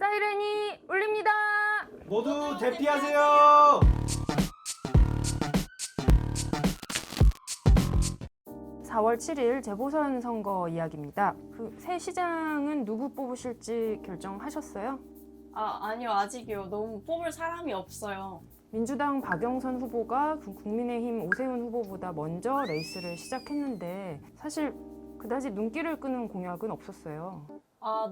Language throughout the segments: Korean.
사이렌이 울립니다. 모두 대피하세요. (4월 7일) 재보선 선거 이야기입니다. 새 시장은 누구 뽑으실지 결정하셨어요? 아니요, 아직이요. 너무 뽑을 사람이 없어요. 민주당 박영선 후보가 국민의힘 오세훈 후보보다 먼저 레이스를 시작했는데 사실 그다지 눈길을 끄는 공약은 없었어요.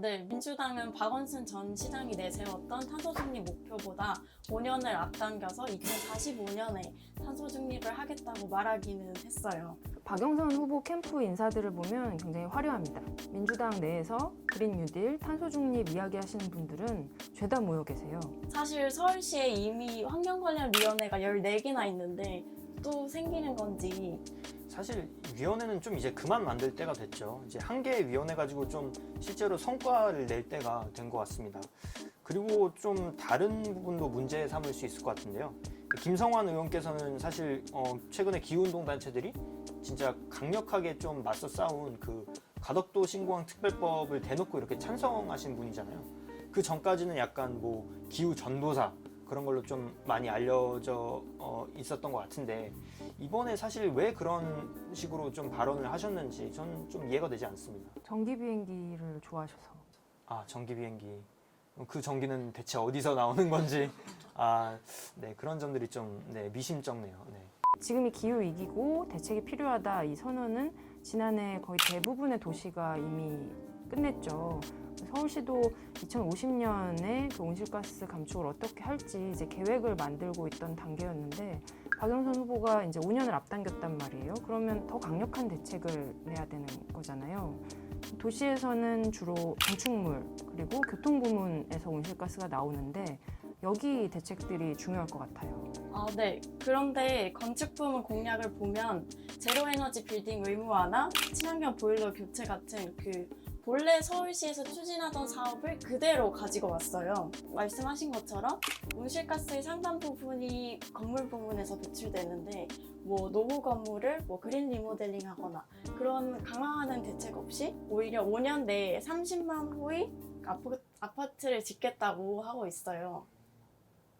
네. 민주당은 박원순 전 시장이 내세웠던 탄소 중립 목표보다 5년을 앞당겨서 2045년에 탄소 중립을 하겠다고 말하기는 했어요. 박영선 후보 캠프 인사들을 보면 굉장히 화려합니다. 민주당 내에서 그린 뉴딜, 탄소 중립 이야기하시는 분들은 죄다 모여 계세요. 사실 서울시에 이미 환경관련위원회가 14개나 있는데 또 생기는 건지. 사실 위원회는 좀 이제 그만 만들 때가 됐죠. 이제 한 개의 위원회 가지고 좀 실제로 성과를 낼 때가 된 것 같습니다. 그리고 좀 다른 부분도 문제 삼을 수 있을 것 같은데요. 김성환 의원께서는 사실 최근에 기후운동 단체들이 진짜 강력하게 좀 맞서 싸운 그 가덕도 신고항 특별법을 대놓고 이렇게 찬성하신 분이잖아요. 그 전까지는 약간 뭐 기후 전도사 그런 걸로 좀 많이 알려져 있었던 것 같은데 이번에 사실 왜 그런 식으로 좀 발언을 하셨는지 저는 좀 이해가 되지 않습니다. 전기 비행기를 좋아하셔서. 전기 비행기. 그 전기는 대체 어디서 나오는 건지 네, 그런 점들이 좀 미심쩍네요. 네. 지금이 기후위기고 대책이 필요하다 이 선언은 지난해 거의 대부분의 도시가 이미 끝냈죠. 서울시도 2050년에 그 온실가스 감축을 어떻게 할지 이제 계획을 만들고 있던 단계였는데 박영선 후보가 이제 5년을 앞당겼단 말이에요. 그러면 더 강력한 대책을 내야 되는 거잖아요. 도시에서는 주로 건축물 그리고 교통 부문에서 온실가스가 나오는데 여기 대책들이 중요할 것 같아요. 네. 그런데 건축 부문 공약을 보면 제로에너지 빌딩 의무화나 친환경 보일러 교체 같은 그 본래 서울시에서 추진하던 사업을 그대로 가지고 왔어요. 말씀하신 것처럼 온실가스의 상당 부분이 건물 부문에서 배출되는데 노후 건물을 그린 리모델링 하거나 그런 강화하는 대책 없이 오히려 5년 내에 30만 호의 아파트를 짓겠다고 하고 있어요.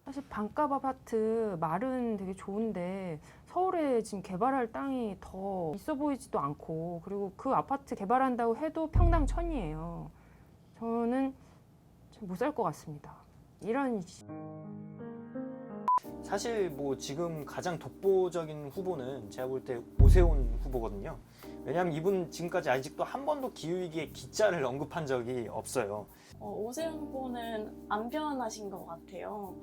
사실 반값 아파트 말은 되게 좋은데 서울에 지금 개발할 땅이 더 있어 보이지도 않고 그리고 그 아파트 개발한다고 해도 평당 1,000이에요. 저는 못 살 것 같습니다. 이런 사실 뭐 지금 가장 독보적인 후보는 제가 볼 때 오세훈 후보거든요. 왜냐하면 이분 지금까지 아직도 한 번도 기후위기의 기자를 언급한 적이 없어요. 오세훈 후보는 안 변하신 것 같아요.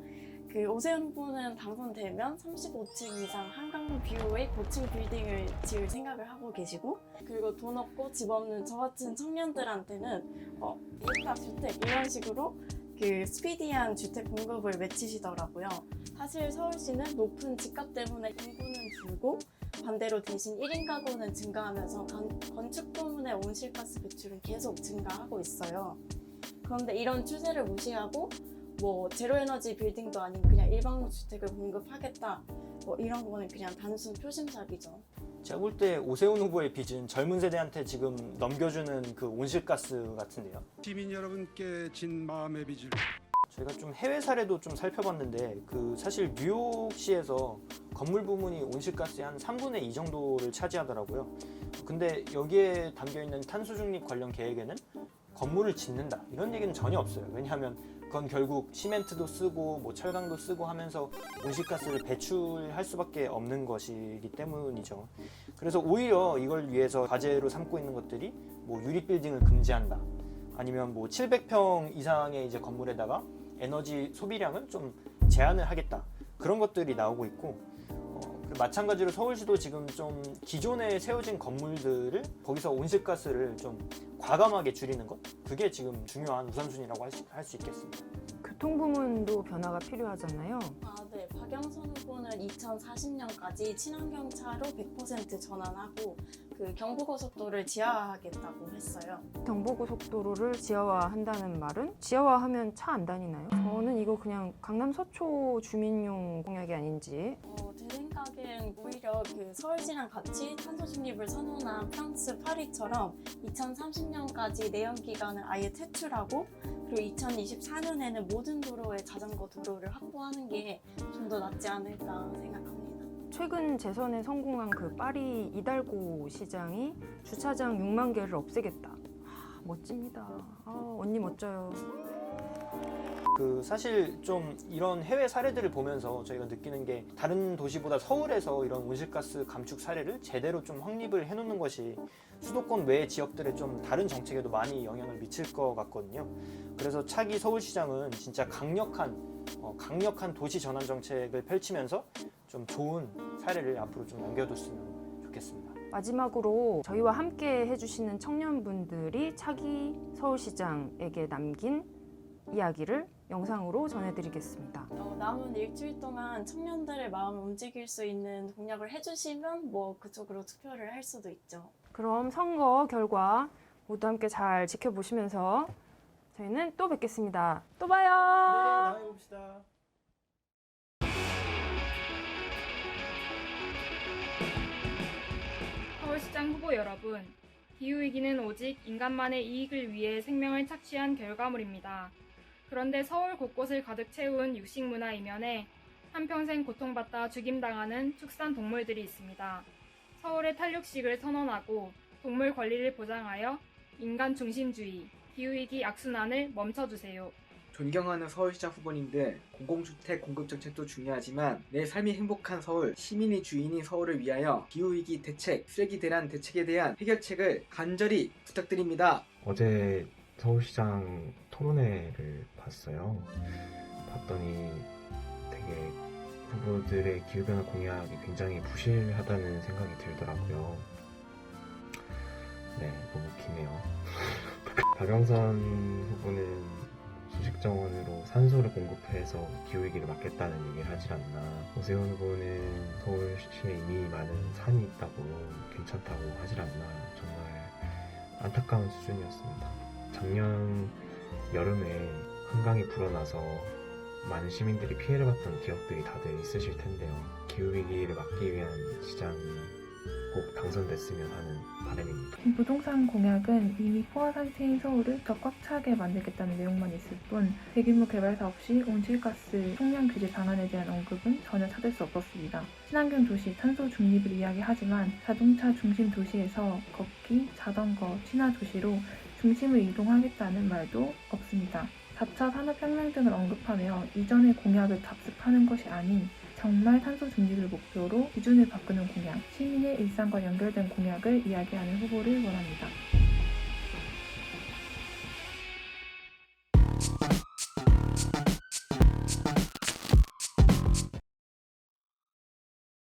그 오세훈 후보는 당선되면 35층 이상 한강 뷰의 고층 빌딩을 지을 생각을 하고 계시고 그리고 돈 없고 집 없는 저 같은 청년들한테는 일타 주택 이런 식으로 그 스피디한 주택 공급을 외치시더라고요. 사실 서울시는 높은 집값 때문에 인구는 줄고 반대로 대신 1인 가구는 증가하면서 건축 부문의 온실가스 배출은 계속 증가하고 있어요. 그런데 이런 추세를 무시하고 제로에너지 빌딩도 아닌 그냥 일반적 주택을 공급하겠다 이런 거는 그냥 단순 표심작이죠. 제가 볼 때 오세훈 후보의 빚은 젊은 세대한테 지금 넘겨주는 그 온실가스 같은데요. 시민 여러분께 진 마음의 빚을 저희가 좀 해외 사례도 좀 살펴봤는데 그 사실 뉴욕시에서 건물 부문이 온실가스의 한 3분의 2 정도를 차지하더라고요. 근데 여기에 담겨있는 탄소 중립 관련 계획에는 건물을 짓는다 이런 얘기는 전혀 없어요. 왜냐하면 그건 결국 시멘트도 쓰고 철강도 쓰고 하면서 온실가스를 배출할 수밖에 없는 것이기 때문이죠. 그래서 오히려 이걸 위해서 과제로 삼고 있는 것들이 유리 빌딩을 금지한다. 아니면 700평 이상의 이제 건물에다가 에너지 소비량을 좀 제한을 하겠다. 그런 것들이 나오고 있고 마찬가지로 서울시도 지금 좀 기존에 세워진 건물들을 거기서 온실가스를 좀 과감하게 줄이는 것 그게 지금 중요한 우선순위라고 할 수 있겠습니다. 교통 부문도 변화가 필요하잖아요. 네. 박영선 후보는 2040년까지 친환경차로 100% 전환하고 그 경부고속도로를 지하화하겠다고 했어요. 경부고속도로를 지하화한다는 말은 지하화하면 차 안 다니나요? 저는 이거 그냥 강남 서초 주민용 공약이 아닌지. 제 생각엔 오히려 그 서울시랑 같이 탄소 중립을 선언한 프랑스 파리처럼 2030년까지 내연기관을 아예 퇴출하고 그리고 2024년에는 모든 도로에 자전거 도로를 확보하는 게 좀 더 낫지 않을까 생각합니다. 최근 재선에 성공한 그 파리 이달고 시장이 주차장 6만 개를 없애겠다. 멋집니다. 언니 멋져요. 그 사실 좀 이런 해외 사례들을 보면서 저희가 느끼는 게 다른 도시보다 서울에서 이런 온실가스 감축 사례를 제대로 좀 확립을 해놓는 것이 수도권 외 지역들의 좀 다른 정책에도 많이 영향을 미칠 것 같거든요. 그래서 차기 서울시장은 진짜 강력한 도시 전환 정책을 펼치면서 좀 좋은 사례를 앞으로 좀 남겨뒀으면 좋겠습니다. 마지막으로 저희와 함께 해주시는 청년분들이 차기 서울시장에게 남긴 이야기를 영상으로 전해드리겠습니다. 남은 일주일 동안 청년들의 마음을 움직일 수 있는 공약을 해주시면 뭐 그쪽으로 투표를 할 수도 있죠. 그럼 선거 결과 모두 함께 잘 지켜보시면서 저희는 또 뵙겠습니다. 또 봐요. 다음에 봅시다. 서울시장 후보 여러분, 기후위기는 오직 인간만의 이익을 위해 생명을 착취한 결과물입니다. 그런데 서울 곳곳을 가득 채운 육식문화 이면에 한평생 고통받다 죽임당하는 축산 동물들이 있습니다. 서울의 탈육식을 선언하고 동물 권리를 보장하여 인간 중심주의, 기후위기 악순환을 멈춰주세요. 존경하는 서울시장 후보님들, 공공주택 공급 정책도 중요하지만 내 삶이 행복한 서울, 시민이 주인인 서울을 위하여 기후위기 대책, 쓰레기 대란 대책에 대한 해결책을 간절히 부탁드립니다. 어제 서울시장 토론회를 봤어요. 봤더니 되게 후보들의 기후변화 공약이 굉장히 부실하다는 생각이 들더라고요. 네, 너무 기네요. 박영선 후보는 수식정원으로 산소를 공급해서 기후위기를 막겠다는 얘기를 하질 않나. 오세훈 후보는 서울시에 이미 많은 산이 있다고 괜찮다고 하질 않나. 정말 안타까운 수준이었습니다. 작년 여름에 한강이 불어나서 많은 시민들이 피해를 봤던 기억들이 다들 있으실 텐데요. 기후위기를 막기 위한 시장이 꼭 당선됐으면 하는 바람입니다. 부동산 공약은 이미 포화 상태인 서울을 더 꽉 차게 만들겠다는 내용만 있을 뿐 대규모 개발 사업 시 온실가스 총량 규제 방안에 대한 언급은 전혀 찾을 수 없었습니다. 친환경 도시, 탄소 중립을 이야기하지만 자동차 중심 도시에서 걷기, 자전거, 친화 도시로 중심을 이동하겠다는 말도 없습니다. 4차 산업혁명 등을 언급하며 이전의 공약을 답습하는 것이 아닌 정말 탄소 중립을 목표로 기준을 바꾸는 공약, 시민의 일상과 연결된 공약을 이야기하는 후보를 원합니다.